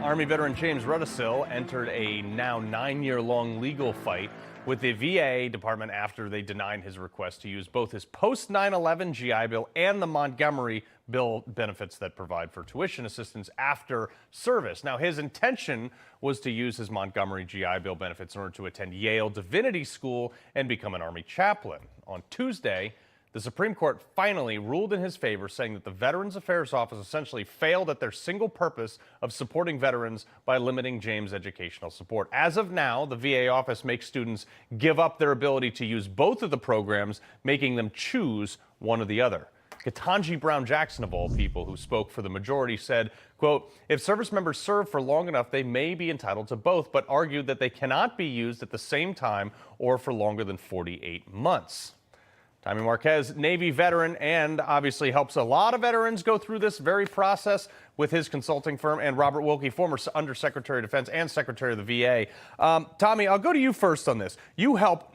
Army veteran James Rudisil entered a now 9-year-long legal fight with the VA department after they denied his request to use both his post-9/11 GI Bill and the Montgomery Bill benefits that provide for tuition assistance after service. Now, his intention was to use his Montgomery GI Bill benefits in order to attend Yale Divinity School and become an Army chaplain. On Tuesday, the Supreme Court finally ruled in his favor, saying that the Veterans Affairs Office essentially failed at their single purpose of supporting veterans by limiting James' educational support. As of now, the VA office makes students give up their ability to use both of the programs, making them choose one or the other. Ketanji Brown Jackson, of all people, who spoke for the majority, said, quote, if service members serve for long enough, they may be entitled to both, but argued that they cannot be used at the same time or for longer than 48 months. Tommy Marquez, Navy veteran, and obviously helps a lot of veterans go through this very process with his consulting firm, and Robert Wilkie, former Undersecretary of Defense and Secretary of the VA. Tommy, I'll go to you first on this. You help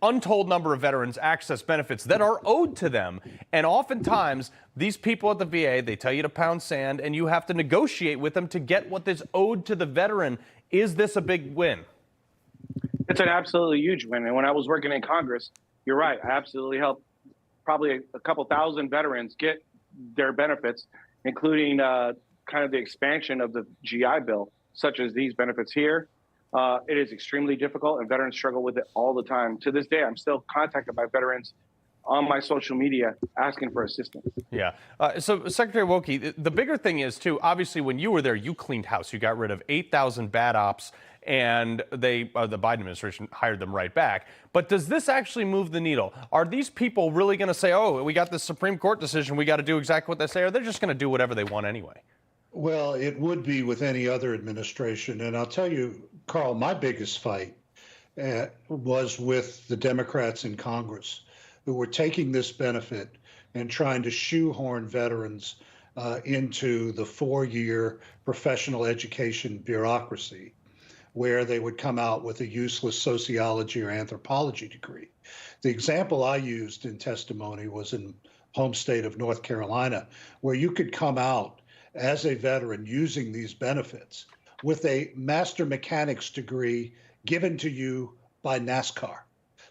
untold number of veterans access benefits that are owed to them, and oftentimes these people at the VA, they tell you to pound sand, and you have to negotiate with them to get what is owed to the veteran. Is this a big win? It's an absolutely huge win, and when I was working in Congress, you're right. I absolutely helped probably a couple thousand veterans get their benefits, including kind of the expansion of the GI Bill, such as these benefits here. It is extremely difficult, and veterans struggle with it all the time. To this day, I'm still contacted by veterans on my social media asking for assistance. Yeah. So, Secretary Wilkie, the bigger thing is, too, obviously, when you were there, you cleaned house. You got rid of 8,000 bad ops, and the Biden administration hired them right back. But does this actually move the needle? Are these people really going to say, oh, we got this Supreme Court decision, we got to do exactly what they say, or they're just going to do whatever they want anyway? Well, it would be with any other administration. And I'll tell you, Carl, my biggest fight was with the Democrats in Congress, who were taking this benefit and trying to shoehorn veterans into the 4-year professional education bureaucracy, where they would come out with a useless sociology or anthropology degree. The example I used in testimony was in home state of North Carolina, where you could come out as a veteran using these benefits with a master mechanics degree given to you by NASCAR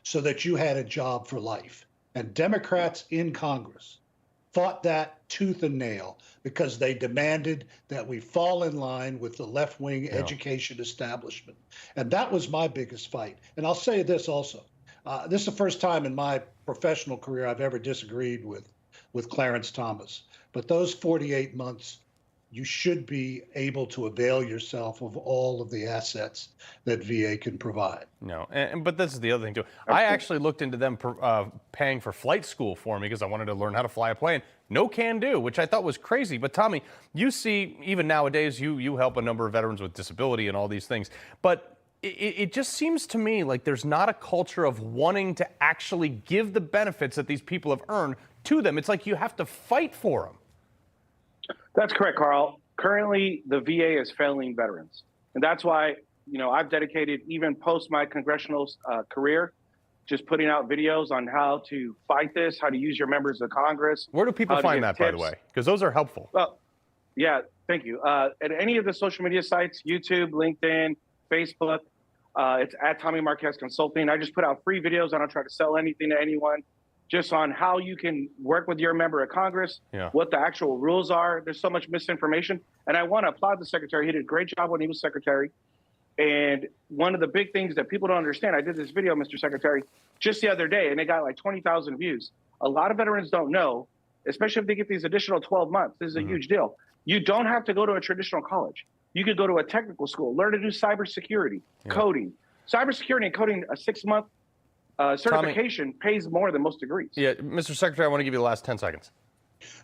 so that you had a job for life. And Democrats in Congress fought that tooth and nail because they demanded that we fall in line with the left-wing education establishment. And that was my biggest fight. And I'll say this also. This is the first time in my professional career I've ever disagreed with Clarence Thomas. But those 48 months, you should be able to avail yourself of all of the assets that VA can provide. No, but this is the other thing, too. I actually looked into them paying for flight school for me because I wanted to learn how to fly a plane. No can do, which I thought was crazy. But, Tommy, you see, even nowadays, you help a number of veterans with disability and all these things. But it just seems to me like there's not a culture of wanting to actually give the benefits that these people have earned to them. It's like you have to fight for them. That's correct, Carl. Currently, the VA is failing veterans. And that's why, I've dedicated, even post my congressional career, just putting out videos on how to fight this, how to use your members of Congress. Where do people find that, by the way? Because those are helpful. Well, yeah, thank you. At any of the social media sites, YouTube, LinkedIn, Facebook, it's at Tommy Marquez Consulting. I just put out free videos. I don't try to sell anything to anyone. Just on how you can work with your member of Congress, what the actual rules are. There's so much misinformation. And I want to applaud the secretary. He did a great job when he was secretary. And one of the big things that people don't understand, I did this video, Mr. Secretary, just the other day, and it got like 20,000 views. A lot of veterans don't know, especially if they get these additional 12 months. This is a huge deal. You don't have to go to a traditional college. You could go to a technical school, learn to do cybersecurity, coding. Cybersecurity and coding, a 6-month certification pays more than most degrees. Yeah, Mr. Secretary, I want to give you the last 10 seconds.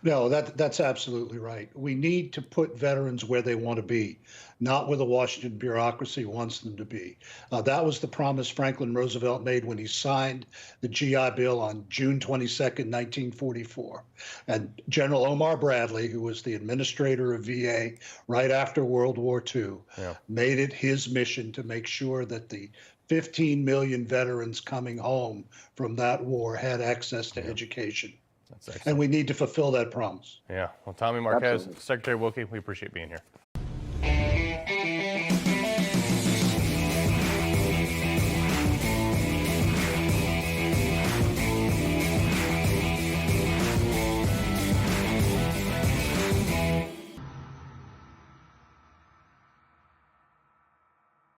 No, that's absolutely right. We need to put veterans where they want to be, not where the Washington bureaucracy wants them to be. That was the promise Franklin Roosevelt made when he signed the GI Bill on June 22nd, 1944. And General Omar Bradley, who was the administrator of VA right after World War II, made it his mission to make sure that the 15 million veterans coming home from that war had access to education. That's excellent. And we need to fulfill that promise. Yeah. Well, Tommy Marquez, Absolutely. Secretary Wilkie, we appreciate being here.